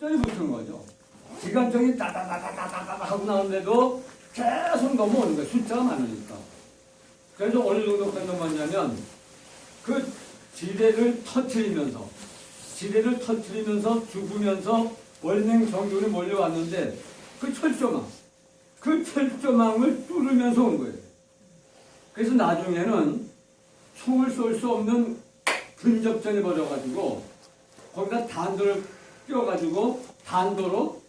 쩔이 붙은 거죠. 기관총이 따다다다다다다 하고 나오는데도 계속 넘어오는 거예요. 숫자가 많으니까. 그래서 어느 정도까지 넘어왔냐면 그 지뢰를 터트리면서 죽으면서 월맹 정균이 몰려왔는데 그 철조망을 뚫으면서 온 거예요. 그래서 나중에는 총을 쏠 수 없는 근접전이 벌어가지고 거기다 단도를 끼워가지고 단도로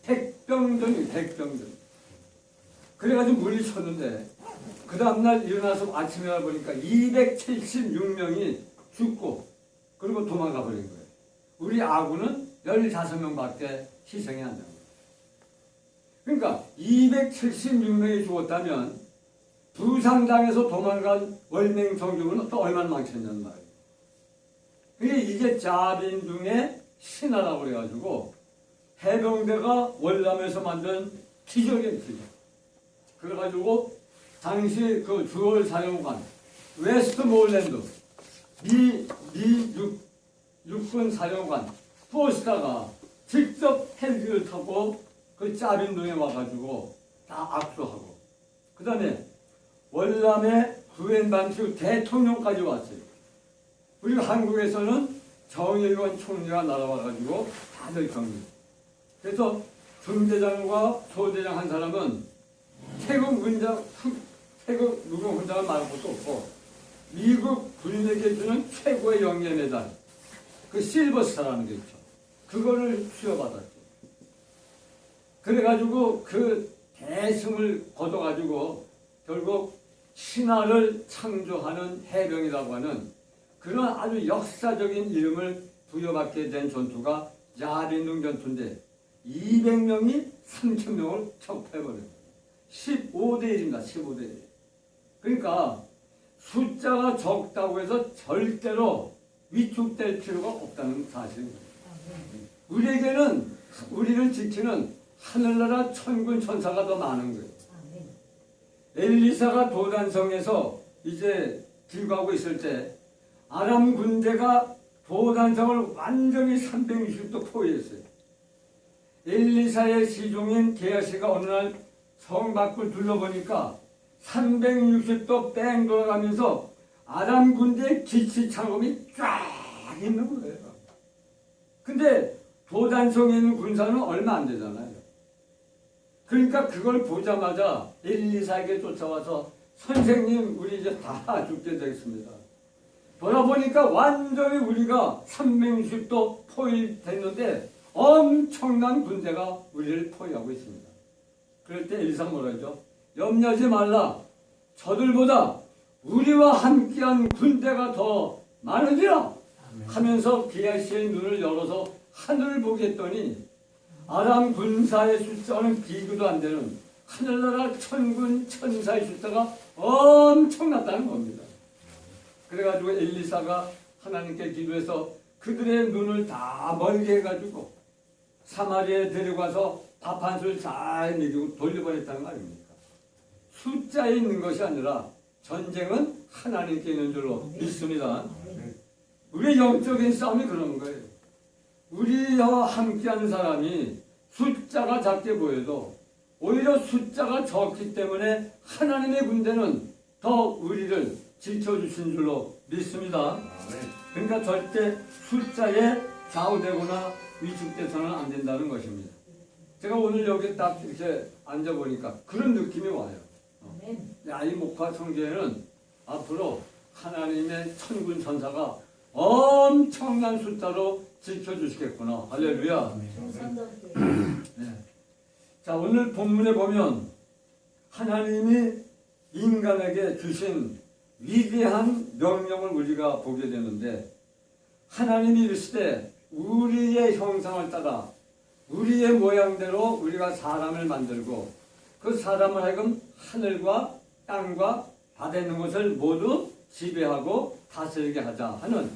백병전. 그래가지고 물리쳤는데 그 다음날 일어나서 아침에 보니까 276명이 죽고 그리고 도망가 버린 거예요. 우리 아군은 15명밖에 희생이 안 된 거예요. 그러니까 276명이 죽었다면 부상당해서 도망간 월맹 정규군은 또 얼마나 많겠냐는 말이에요. 그게 이제 자빈둥의 신화라고 그래가지고 해병대가 월남에서 만든 기적이에요, 기적. 그래가지고 당시 그 주월 사령관 웨스트모일랜드 미 육군 사령관 포스타가 직접 헬기를 타고 그 짜빈동에 와가지고 다 압수하고 그 다음에 월남의 구엔반치 대통령까지 왔어요. 그리고 한국에서는 정일원 총리가 날아와가지고 다들 격리. 그래서 중대장과 소대장 한 사람은 태국 누구 훈장을 말할 것도 없고 미국 군에게 주는 최고의 영예 메달 그 실버스타라는 게 있죠. 그거를 수여받았죠. 그래가지고 그 대승을 거둬가지고 결국 신화를 창조하는 해병이라고 하는 그런 아주 역사적인 이름을 부여받게 된 전투가 야빈둥 전투인데 200명이 3,000명을 척해버려요. 15대 1입니다. 15대 1. 그러니까 숫자가 적다고 해서 절대로 위축될 필요가 없다는 사실입니다. 우리를 지키는 하늘나라 천군 천사가 더 많은 거예요. 엘리사가 도단성에서 이제 기거하고 있을 때 아람 군대가 도단성을 완전히 360도 포위했어요. 엘리사의 시종인 게하시가 어느 날 성 밖을 둘러보니까 360도 뺑 돌아가면서 아람 군대의 기치 창검이 쫙 있는 거예요. 근데 도단성에 있는 군사는 얼마 안 되잖아요. 그러니까 그걸 보자마자 엘리사에게 쫓아와서 선생님 우리 이제 다 죽게 되겠습니다. 돌아보니까 완전히 우리가 360도 포위됐는데 엄청난 군대가 우리를 포위하고 있습니다. 그럴 때 엘리사가 뭐라 하죠? 염려하지 말라. 저들보다 우리와 함께한 군대가 더 많으리라 하면서 게하시의 눈을 열어서 하늘을 보게 했더니 아람 군사의 숫자는 비교도 안 되는 하늘나라 천군 천사의 숫자가 엄청났다는 겁니다. 그래가지고 엘리사가 하나님께 기도해서 그들의 눈을 다 멀게 해가지고 사마리아에 데려가서 밥 한 술 잘 먹이고 돌려보냈다는 말입니까? 숫자에 있는 것이 아니라 전쟁은 하나님께 있는 줄로 믿습니다. 우리의 영적인 싸움이 그런 거예요. 우리와 함께하는 사람이 숫자가 작게 보여도 오히려 숫자가 적기 때문에 하나님의 군대는 더 우리를 지켜주신 줄로 믿습니다. 그러니까 절대 숫자에 좌우되거나 위축돼서는 안 된다는 것입니다. 제가 오늘 여기 딱 이렇게 앉아보니까 그런 느낌이 와요. 이 목화 성교회는 앞으로 하나님의 천군 천사가 엄청난 숫자로 지켜주시겠구나. 할렐루야. 네. 자, 오늘 본문에 보면 하나님이 인간에게 주신 위대한 명령을 우리가 보게 되는데 하나님이 이르시되 우리의 형상을 따라 우리의 모양대로 우리가 사람을 만들고 그 사람을 하여금 하늘과 땅과 바다에 있는 것을 모두 지배하고 다스리게 하자 하는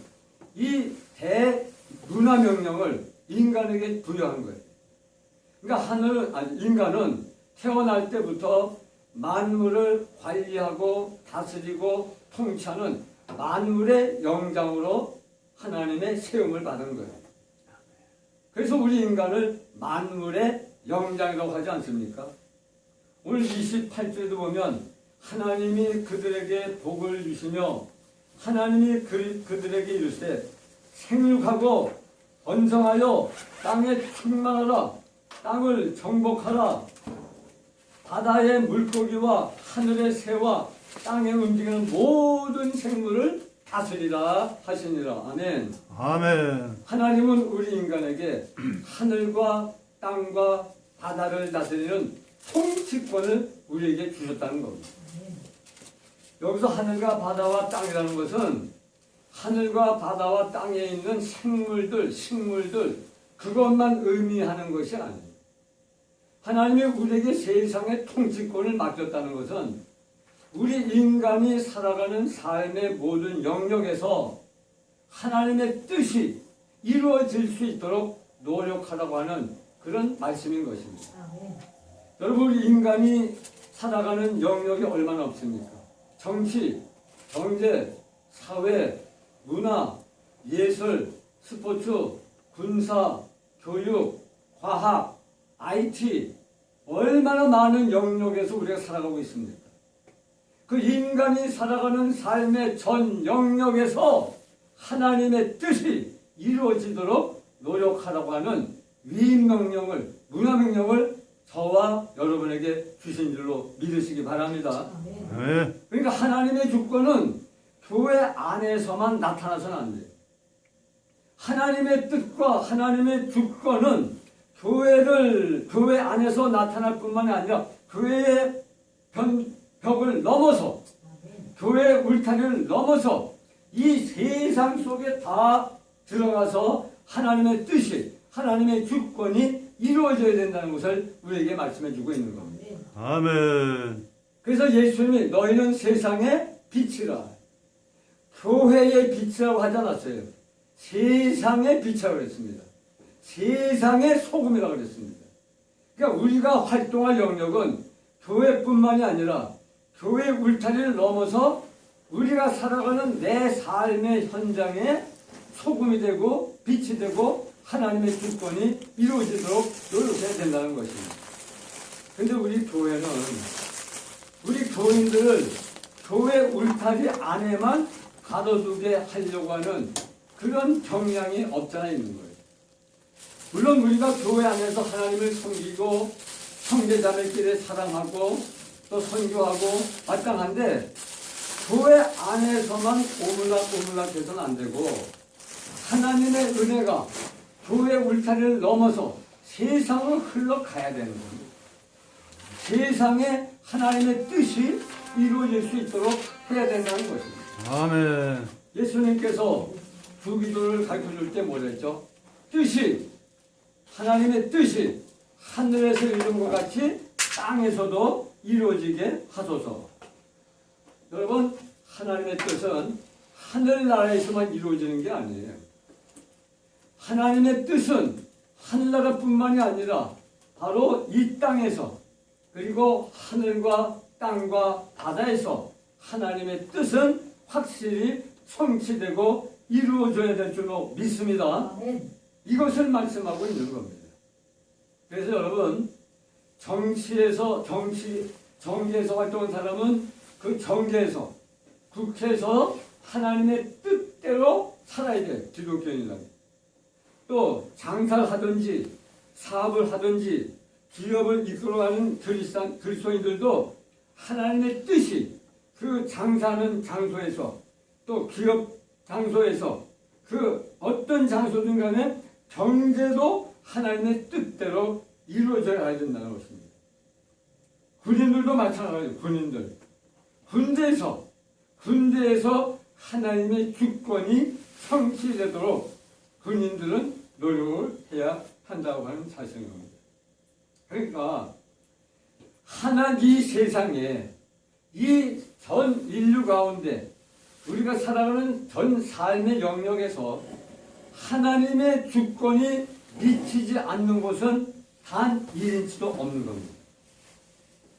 이 대문화 명령을 인간에게 부여한 거예요. 그러니까 인간은 태어날 때부터 만물을 관리하고 다스리고 통치하는 만물의 영장으로 하나님의 세움을 받은 거예요. 그래서 우리 인간을 만물의 영장이라고 하지 않습니까? 오늘 28절에도 보면 하나님이 그들에게 복을 주시며 하나님이 그들에게 이르시되 생육하고 번성하여 땅에 충만하라. 땅을 정복하라. 바다의 물고기와 하늘의 새와 땅에 움직이는 모든 생물을 다스리라 하시니라. 아멘. 아멘. 하나님은 우리 인간에게 하늘과 땅과 바다를 다스리는 통치권을 우리에게 주셨다는 겁니다. 여기서 하늘과 바다와 땅이라는 것은 하늘과 바다와 땅에 있는 생물들, 식물들 그것만 의미하는 것이 아니에요. 하나님이 우리에게 세상의 통치권을 맡겼다는 것은 우리 인간이 살아가는 삶의 모든 영역에서 하나님의 뜻이 이루어질 수 있도록 노력하라고 하는 그런 말씀인 것입니다. 여러분, 우리 인간이 살아가는 영역이 얼마나 없습니까? 정치, 경제, 사회, 문화, 예술, 스포츠, 군사, 교육, 과학, IT 얼마나 많은 영역에서 우리가 살아가고 있습니까? 그 인간이 살아가는 삶의 전 영역에서 하나님의 뜻이 이루어지도록 노력하라고 하는 위임명령을, 문화명령을 저와 여러분에게 주신 줄로 믿으시기 바랍니다. 네. 그러니까 하나님의 주권은 교회 안에서만 나타나서는 안 돼요. 하나님의 뜻과 하나님의 주권은 교회 안에서 나타날 뿐만이 아니라 교회의 벽을 넘어서 교회 울타리를 넘어서 이 세상 속에 다 들어가서 하나님의 뜻이, 하나님의 주권이 이루어져야 된다는 것을 우리에게 말씀해 주고 있는 겁니다. 아멘. 그래서 예수님이 너희는 세상의 빛이라. 교회의 빛이라고 하지 않았어요. 세상의 빛이라고 그랬습니다. 세상의 소금이라고 그랬습니다. 그러니까 우리가 활동할 영역은 교회뿐만이 아니라 교회 울타리를 넘어서 우리가 살아가는 내 삶의 현장에 소금이 되고 빛이 되고 하나님의 주권이 이루어지도록 노력해야 된다는 것입니다. 그런데 우리 교회는 우리 교인들을 교회 울타리 안에만 가둬두게 하려고 하는 그런 경향이 없잖아 있는 거예요. 물론 우리가 교회 안에서 하나님을 섬기고 형제자매끼리 사랑하고 또 선교하고 마땅한데 교회 안에서만 오물락오물락해서는 안 되고 하나님의 은혜가 교회 울타리를 넘어서 세상을 흘러가야 되는 겁니다. 세상에 하나님의 뜻이 이루어질 수 있도록 해야 된다는 것입니다. 아멘. 예수님께서 주기도를 가르쳐줄 때 뭐랬죠? 뜻이, 하나님의 뜻이 하늘에서 이룬 것 같이 땅에서도 이루어지게 하소서. 여러분, 하나님의 뜻은 하늘나라에서만 이루어지는 게 아니에요. 하나님의 뜻은 하늘나라뿐만이 아니라 바로 이 땅에서 그리고 하늘과 땅과 바다에서 하나님의 뜻은 확실히 성취되고 이루어져야 될 줄로 믿습니다. 이것을 말씀하고 있는 겁니다. 그래서 여러분, 정계에서 활동한 사람은 그 정계에서, 국회에서 하나님의 뜻대로 살아야 돼요. 기독교인이라면. 또 장사를 하든지 사업을 하든지 기업을 이끌어가는 그리스도인들도 하나님의 뜻이 그 장사하는 장소에서 또 기업 장소에서 그 어떤 장소든 간에 경제도 하나님의 뜻대로 이루어져야 된다는 것입니다. 군인들도 마찬가지예요. 군대에서 하나님의 주권이 성취되도록 군인들은 노력을 해야 한다고 하는 사실인 겁니다. 그러니까 이 세상에 이 전 인류 가운데 우리가 살아가는 전 삶의 영역에서 하나님의 주권이 미치지 않는 곳은 단 1인치도 없는 겁니다.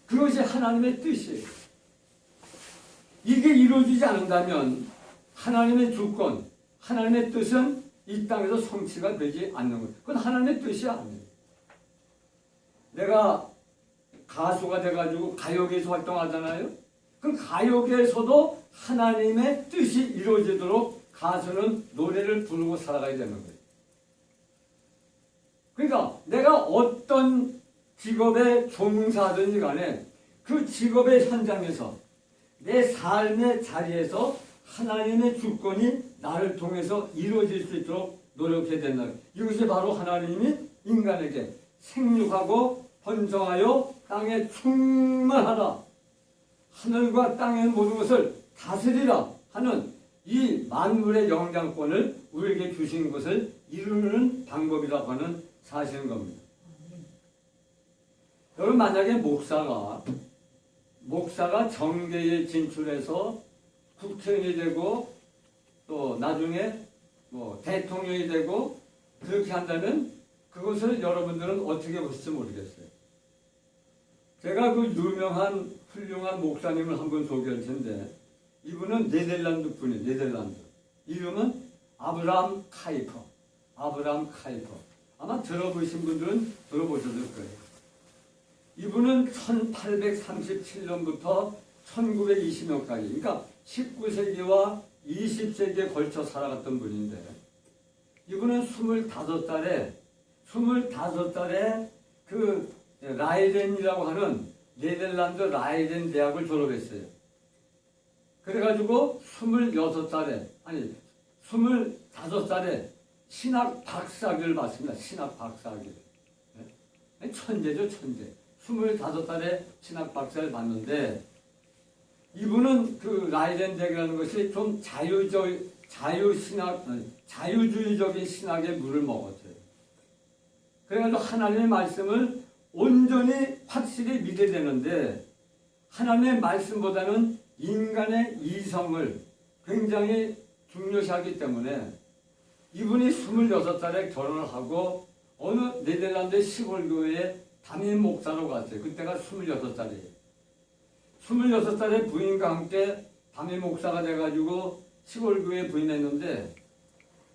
그것이 하나님의 뜻이에요. 이게 이루어지지 않는다면 하나님의 주권, 하나님의 뜻은 이 땅에서 성취가 되지 않는 거예요. 그건 하나님의 뜻이 아니에요. 내가 가수가 돼가지고 가요계에서 활동하잖아요. 그 가요계에서도 하나님의 뜻이 이루어지도록 가수는 노래를 부르고 살아가야 되는 거예요. 그러니까 내가 어떤 직업에 종사하든지 간에 그 직업의 현장에서 내 삶의 자리에서 하나님의 주권이 나를 통해서 이루어질 수 있도록 노력해야 된다. 이것이 바로 하나님이 인간에게 생육하고 번성하여 땅에 충만하라, 하늘과 땅의 모든 것을 다스리라 하는 이 만물의 영장권을 우리에게 주신 것을 이루는 방법이라고 하는 사실인 겁니다. 여러분, 만약에 목사가 정계에 진출해서 국회의원이 되고 또 나중에 뭐 대통령이 되고 그렇게 한다면 그것을 여러분들은 어떻게 보실지 모르겠어요. 제가 그 유명한 훌륭한 목사님을 한번 소개할 텐데, 이분은 네덜란드 분이에요. 네덜란드. 이름은 아브라함 카이퍼. 아마 들어보신 분들은 들어보셨을 거예요. 이분은 1837년부터 1920년까지, 그러니까 19세기와 20세기에 걸쳐 살아갔던 분인데, 이분은 25살에 그 라이덴이라고 하는 네덜란드 라이덴 대학을 졸업했어요. 그래가지고 25살에 신학 박사학위를 받습니다. 신학 박사학위. 네? 천재죠, 천재. 25살에 신학 박사를 받는데, 이분은 그 라이덴 대학이라는 것이 좀 자유주의적인 신학에 물을 먹었어요. 그래가지고 하나님의 말씀을 온전히 확실히 믿어야 되는데, 하나님의 말씀보다는 인간의 이성을 굉장히 중요시하기 때문에 이분이 26살에 결혼을 하고 어느 네덜란드 시골 교회에 담임 목사로 갔어요. 그때가 26살이에요. 26살에 부인과 함께 담임 목사가 돼가지고 시골 교회에 부임했는데,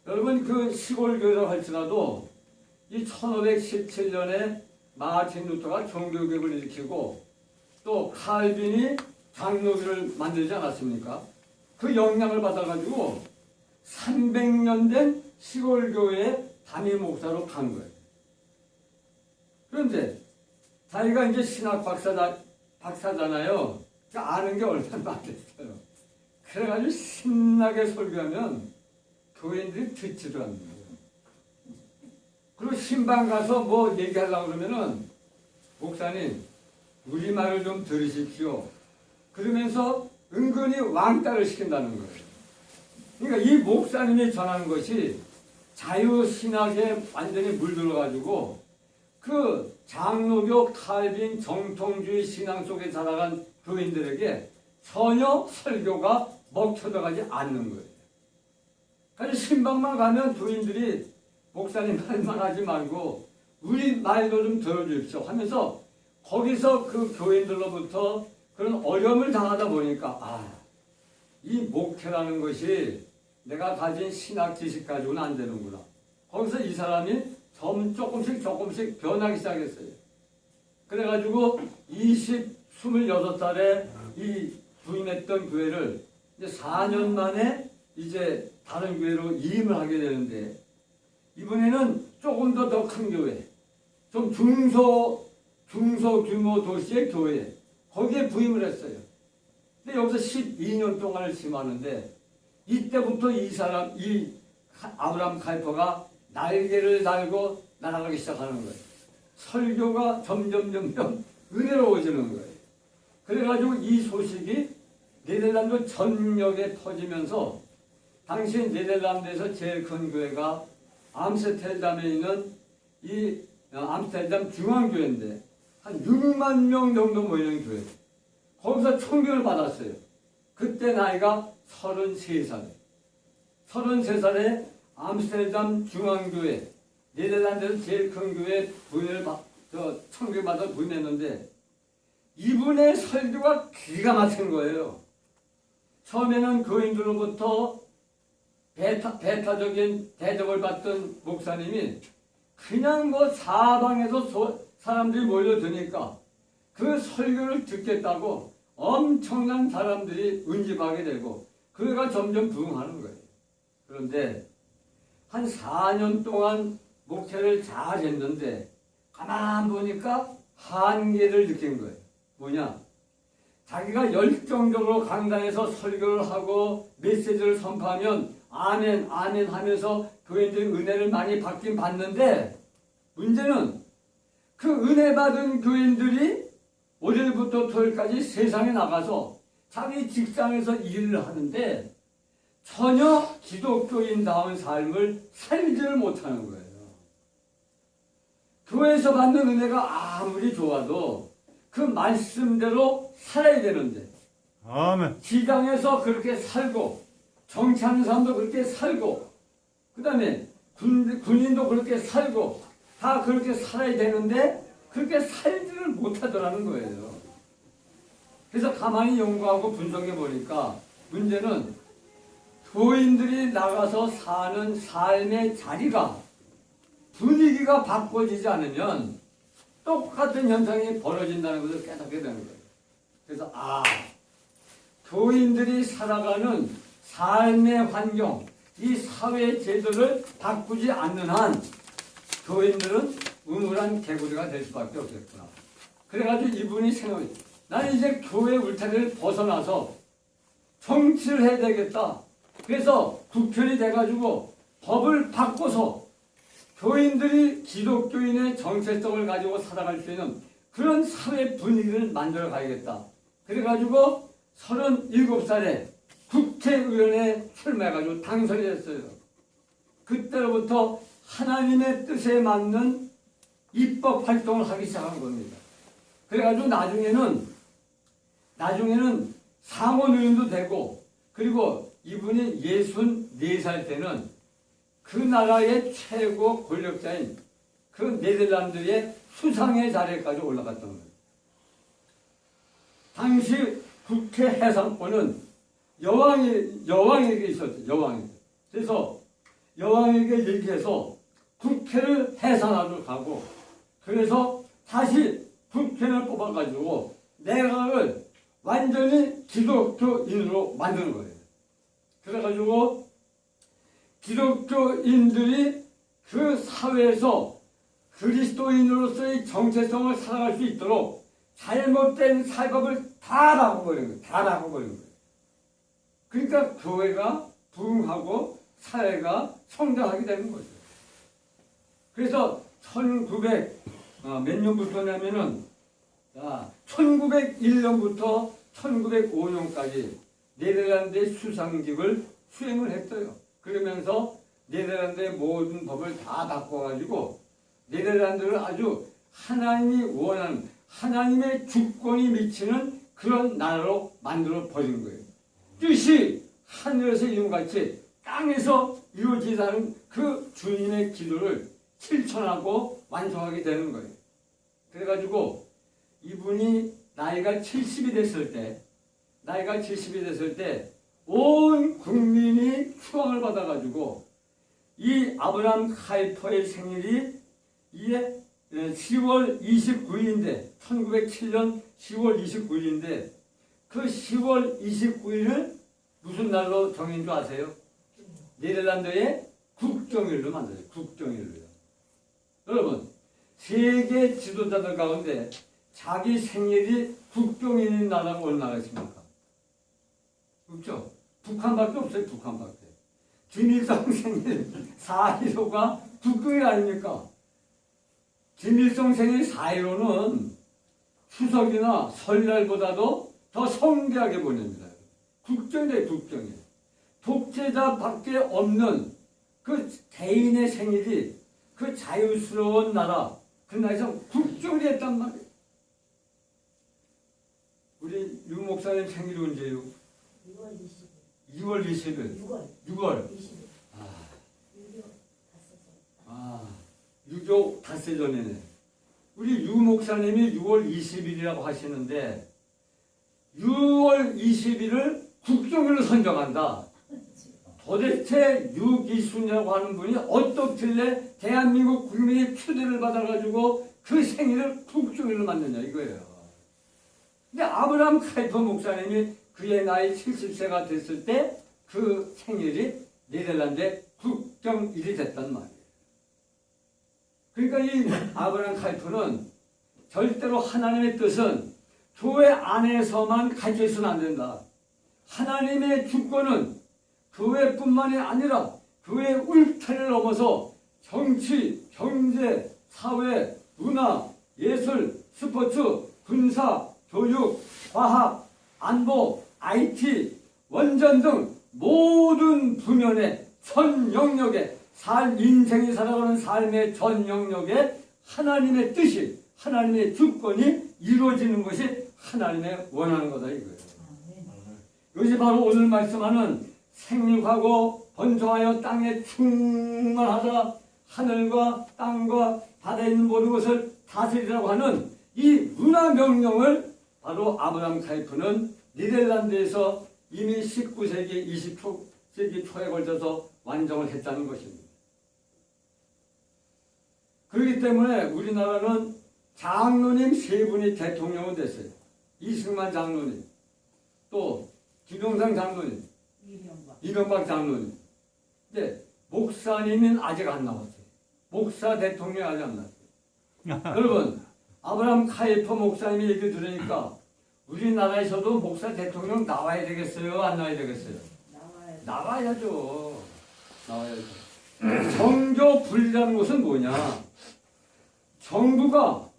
여러분, 그 시골 교회라고 할지라도 이 1517년에 마틴 루터가 종교개혁을 일으키고 또 칼빈이 장로교를 만들지 않았습니까? 그 영향을 받아가지고 300년 된 시골교회의 담임 목사로 간 거예요. 그런데 자기가 이제 신학 박사잖아요. 그러니까 아는 게 얼마나 안 됐어요. 그래가지고 신나게 설교하면 교인들이 듣지도 않는 거예요. 그리고 신방 가서 뭐 얘기하려고 그러면은, 목사님, 우리 말을 좀 들으십시오. 그러면서 은근히 왕따를 시킨다는 거예요. 그러니까 이 목사님이 전하는 것이 자유신학에 완전히 물들어가지고 그 장로교 칼빈 정통주의 신앙 속에 자라간 교인들에게 전혀 설교가 먹혀들어가지 않는 거예요. 그래서 신방만 가면 교인들이 목사님 말만 하지 말고 우리 말도 좀 들어주십시오 하면서 거기서 그 교인들로부터 그런 어려움을 당하다 보니까, 이 목회라는 것이 내가 가진 신학 지식 가지고는 안 되는구나. 거기서 이 사람이 조금씩 변하기 시작했어요. 그래가지고 26살에 이 부임했던 교회를 이제 4년 만에 이제 다른 교회로 이임을 하게 되는데, 이번에는 조금 더 큰 교회, 좀 중소 규모 도시의 교회, 거기에 부임을 했어요. 근데 여기서 12년 동안을 심하는데, 이때부터 이 아브라함 카이퍼가 날개를 달고 날아가기 시작하는 거예요. 설교가 점점 은혜로워지는 거예요. 그래가지고 이 소식이 네덜란드 전역에 터지면서, 당시 네덜란드에서 제일 큰 교회가 암스테르담에 있는 이 암스테르담 중앙교회인데 한 6만 명 정도 모이는 교회. 거기서 청교를 받았어요. 그때 나이가 33살에 암스테르담 중앙교회, 네덜란드에서 제일 큰 교회 부인을 청교받아 부임했는데, 이분의 설교가 기가 막힌 거예요. 처음에는 교인들로부터 배타적인 대접을 받던 목사님이 그냥 뭐 사방에서 사람들이 몰려드니까 그 설교를 듣겠다고 엄청난 사람들이 응집하게 되고 그가 점점 부흥하는 거예요. 그런데 한 4년 동안 목회를 잘 했는데 가만 보니까 한계를 느낀 거예요. 뭐냐? 자기가 열정적으로 강단에서 설교를 하고 메시지를 선포하면 아멘 아멘 하면서 교인들이 은혜를 많이 받긴 받는데 문제는 그 은혜 받은 교인들이 월요일부터 토요일까지 세상에 나가서 자기 직장에서 일을 하는데 전혀 기독교인다운 삶을 살지를 못하는 거예요. 교회에서 받는 은혜가 아무리 좋아도 그 말씀대로 살아야 되는데 아멘. 시장에서 그렇게 살고 정치하는 사람도 그렇게 살고 그 다음에 군인도 그렇게 살고 다 그렇게 살아야 되는데 그렇게 살지를 못하더라는 거예요. 그래서 가만히 연구하고 분석해 보니까 문제는 교인들이 나가서 사는 삶의 자리가 분위기가 바꿔지지 않으면 똑같은 현상이 벌어진다는 것을 깨닫게 되는 거예요. 그래서 교인들이 살아가는 삶의 환경, 이 사회 제도를 바꾸지 않는 한 교인들은 우물한 개구리가 될 수밖에 없겠구나. 그래가지고 이분이 생각해, 나는 이제 교회 울타리를 벗어나서 정치를 해야 되겠다. 그래서 국회의원이 돼가지고 법을 바꿔서 교인들이 기독교인의 정체성을 가지고 살아갈 수 있는 그런 사회 분위기를 만들어 가야겠다. 그래가지고 37살에 국회의원에 출마해가지고 당선이 됐어요. 그때로부터 하나님의 뜻에 맞는 입법 활동을 하기 시작한 겁니다. 그래가지고 나중에는 상원의원도 되고, 그리고 이분이 64살 때는 그 나라의 최고 권력자인 그 네덜란드의 수상의 자리에까지 올라갔던 거예요. 당시 국회 해상권은 여왕에게 있었죠. 여왕에게. 그래서 여왕에게 얘기해서 국회를 해산하러 가고, 그래서 다시 국회를 뽑아가지고 내각을 완전히 기독교인으로 만드는 거예요. 그래가지고 기독교인들이 그 사회에서 그리스도인으로서의 정체성을 살아갈 수 있도록 잘못된 사법을 다 바꿔버린 거예요. 다 바꿔버린 거예요. 그러니까 교회가 부흥하고 사회가 성장하게 되는 거죠. 그래서 1900몇 년부터냐면은 1901년부터 1905년까지 네덜란드의 수상직을 수행을 했어요. 그러면서 네덜란드의 모든 법을 다 바꿔가지고 네덜란드를 아주 하나님이 원하는 하나님의 주권이 미치는 그런 나라로 만들어 버린 거예요. 뜻이 하늘에서 이룬같이 땅에서 이루어지다는 그 주님의 기도를 실천하고 완성하게 되는 거예요. 그래가지고 이분이 나이가 70이 됐을 때 온 국민이 추앙을 받아가지고 이 아브라함 카이퍼의 생일이 이게 10월 29일인데 1907년 10월 29일인데 그 10월 29일을 무슨 날로 정인 줄 아세요? 네덜란드의 국정일로 만들어요. 국정일로요. 여러분, 세계 지도자들 가운데 자기 생일이 국정일인 나라가 어느 나라가 있습니까? 없죠? 북한밖에 없어요. 북한밖에. 김일성 생일 4.15가 국정일 아닙니까? 김일성 생일 4.15는 추석이나 설날보다도 더 성대하게 보냅니다. 국정이에요. 국정이. 독재자밖에 없는 그 개인의 생일이 그 자유스러운 나라, 그 나라에서 국정이 했단 말이에요. 우리 유 목사님 생일이 언제요? 6월 20일. 2월 20일. 6월. 20일. 6.25 닷새 전에네. 우리 유 목사님이 6월 20일이라고 하시는데 6월 20일을 국정일로 선정한다. 도대체 유기순이라고 하는 분이 어떻길래 대한민국 국민의 추대를 받아가지고 그 생일을 국종일로 만드냐 이거예요. 근데 아브라함 카이퍼 목사님이 그의 나이 70세가 됐을 때 그 생일이 네덜란드의 국경일이 됐단 말이에요. 그러니까 이 아브라함 카이퍼는 절대로 하나님의 뜻은 교회 안에서만 갇혀 있으면 안 된다. 하나님의 주권은 교회뿐만이 아니라 교회의 울타리를 넘어서 정치, 경제, 사회, 문화, 예술, 스포츠, 군사, 교육, 과학, 안보, IT, 원전 등 모든 부면에 전 영역에 인생이 살아가는 삶의 전 영역에 하나님의 뜻이, 하나님의 주권이 이루어지는 것이 하나님의 원하는 거다 이거예요. 이것이 바로 오늘 말씀하는 생육하고 번성하여 땅에 충만하다 하늘과 땅과 바다에 있는 모든 것을 다스리라고 하는 이 문화 명령을 바로 아브라함 카이프는 네덜란드에서 이미 19세기, 20세기 초에 걸쳐서 완성을 했다는 것입니다. 그렇기 때문에 우리나라는 장로님 3분이 대통령이 됐어요. 이승만 장로님, 또 김영삼 장로님, 이명박 장로님. 근데 목사님은 아직 안 나왔어요. 목사 대통령이 아직 안 나왔어요. 여러분, 아브라함 카이퍼 목사님이 얘기 들으니까 우리나라에서도 목사 대통령 나와야 되겠어요? 안 나와야 되겠어요? 나와야죠. 나와야죠. 정교 분리라는 것은 뭐냐? 정부가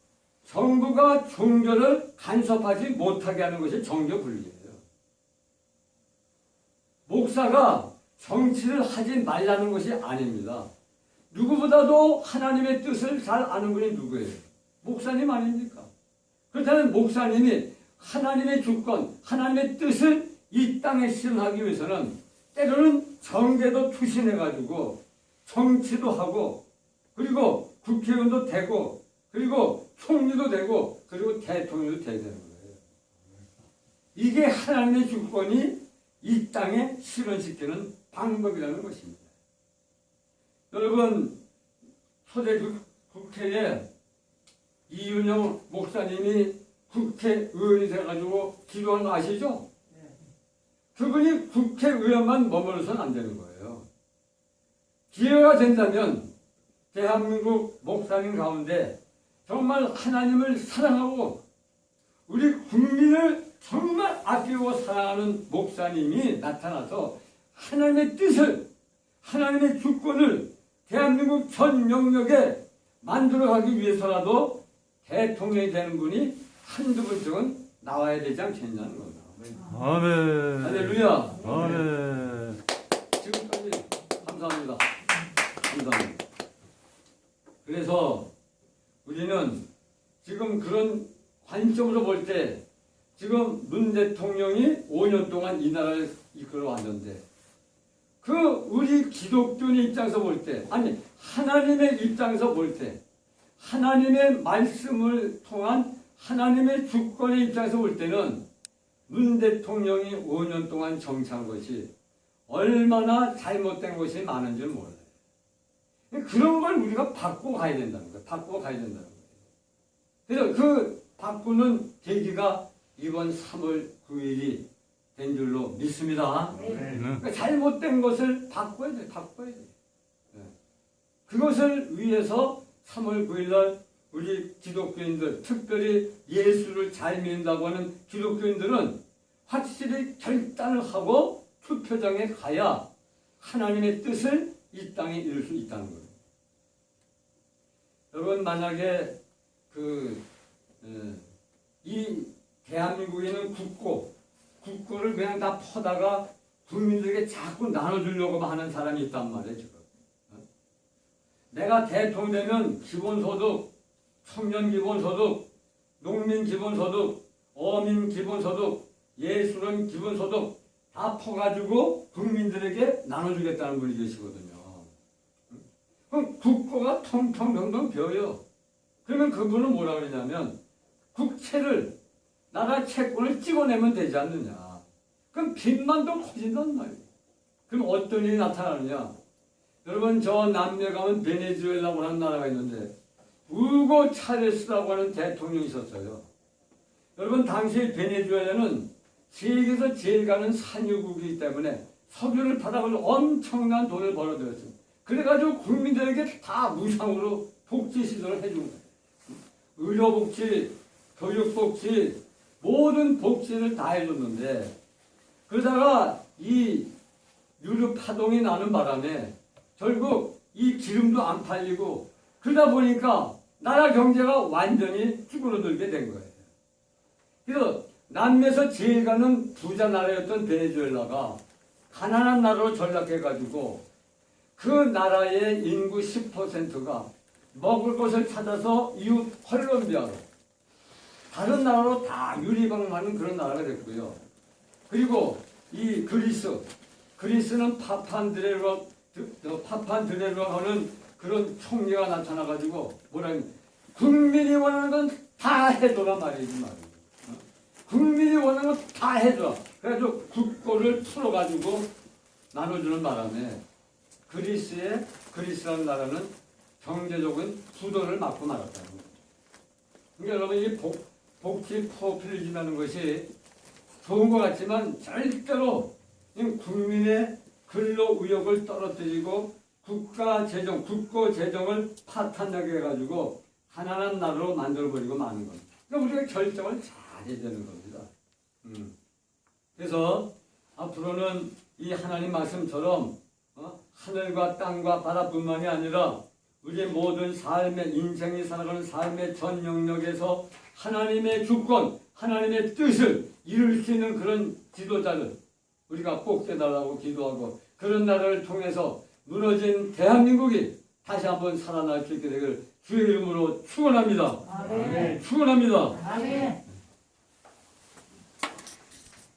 종교를 간섭하지 못하게 하는 것이 정교 분리예요. 목사가 정치를 하지 말라는 것이 아닙니다. 누구보다도 하나님의 뜻을 잘 아는 분이 누구예요? 목사님 아닙니까? 그렇다면 목사님이 하나님의 주권, 하나님의 뜻을 이 땅에 실현하기 위해서는 때로는 정계도 투신해가지고 정치도 하고 그리고 국회의원도 되고 그리고 총리도 되고 그리고 대통령도 돼야 되는 거예요. 이게 하나님의 주권이 이 땅에 실현시키는 방법이라는 것입니다. 여러분, 초대 국회에 이윤영 목사님이 국회의원이 돼가지고 기도한 거 아시죠? 그분이 국회의원만 머물러서는 안 되는 거예요. 기회가 된다면 대한민국 목사님 가운데 정말 하나님을 사랑하고 우리 국민을 정말 아끼고 사랑하는 목사님이 나타나서 하나님의 뜻을, 하나님의 주권을 대한민국 전 영역에 만들어가기 위해서라도 대통령이 되는 분이 한두 분씩은 나와야 되지 않겠냐는 겁니다. 아멘. 할렐루야. 아멘. 지금까지 감사합니다. 감사합니다. 그래서 우리는 지금 그런 관점으로 볼 때 지금 문 대통령이 5년 동안 이 나라를 이끌어 왔는데 그 우리 기독교인 입장에서 볼 때, 아니 하나님의 입장에서 볼 때, 하나님의 말씀을 통한 하나님의 주권의 입장에서 볼 때는 문 대통령이 5년 동안 정치한 것이 얼마나 잘못된 것이 많은지 몰라요. 그런 걸 우리가 바꾸고 가야 된다는 거예요. 바꾸고 가야 된다는 거예요. 그래서 그 바꾸는 계기가 이번 3월 9일이 된 줄로 믿습니다. 그러니까 잘못된 것을 바꿔야 돼. 바꿔야 돼. 그것을 위해서 3월 9일 날 우리 기독교인들, 특별히 예수를 잘 믿는다고 하는 기독교인들은 확실히 결단을 하고 투표장에 가야 하나님의 뜻을 이 땅에 이룰 수 있다는 거예요. 여러분, 만약에 이 대한민국에는 국고를 그냥 다 퍼다가 국민들에게 자꾸 나눠주려고 하는 사람이 있단 말이에요, 지금. 내가 대통령 되면 기본소득, 청년 기본소득, 농민 기본소득, 어민 기본소득, 예술은 기본소득 다 퍼가지고 국민들에게 나눠주겠다는 분이 계시거든요. 그럼 국고가 텅텅텅텅 비어요. 그러면 그분은 뭐라 그러냐면 국채를 나라 채권을 찍어내면 되지 않느냐. 그럼 빚만 더 커진단 말이에요. 그럼 어떤 일이 나타나느냐? 여러분 저 남미에 가면 베네수엘라고 하는 나라가 있는데 우고 차베스라고 하는 대통령이 있었어요. 여러분 당시 베네수엘라는 세계에서 제일 가는 산유국이기 때문에 석유를 받아서 엄청난 돈을 벌어들였어요. 그래가지고 국민들에게 다 무상으로 복지 시설을 해준 거예요. 의료복지, 교육복지, 모든 복지를 다 해줬는데 그러다가 이 유럽 파동이 나는 바람에 결국 이 기름도 안 팔리고 그러다 보니까 나라 경제가 완전히 쭈그러들게 된 거예요. 그래서 남미에서 제일 가는 부자 나라였던 베네수엘라가 가난한 나라로 전락해가지고 그 나라의 인구 10%가 먹을 것을 찾아서 이웃 콜롬비아로 다른 나라로 다 유리방망하는 그런 나라가 됐고요. 그리고 이 그리스는 파판드레로 하는 그런 총리가 나타나가지고 국민이 원하는 건 다 해줘란 말이지 말이에요. 국민이 원하는 건 다 해줘. 그래가지고 국고를 풀어가지고 나눠주는 바람에 그리스라는 나라는 경제적인 부도를 맞고 말았다는 거예요. 그러니까 여러분 이 복지 포퓰리즘이라는 것이 좋은 것 같지만 절대로 국민의 근로 의욕을 떨어뜨리고 국고 재정을 파탄나게 해가지고 가난한 나라로 만들어버리고 마는 겁니다. 그러니까 우리가 결정을 잘 해야 되는 겁니다. 그래서 앞으로는 이 하나님 말씀처럼 하늘과 땅과 바다뿐만이 아니라 우리의 모든 삶의 인생이 살아가는 삶의 전 영역에서 하나님의 주권, 하나님의 뜻을 이룰 수 있는 그런 지도자를 우리가 꼭 깨달라고 기도하고 그런 나라를 통해서 무너진 대한민국이 다시 한번 살아날 수 있게 되기를 주의 이름으로 축원합니다. 아멘. 축원합니다. 아멘.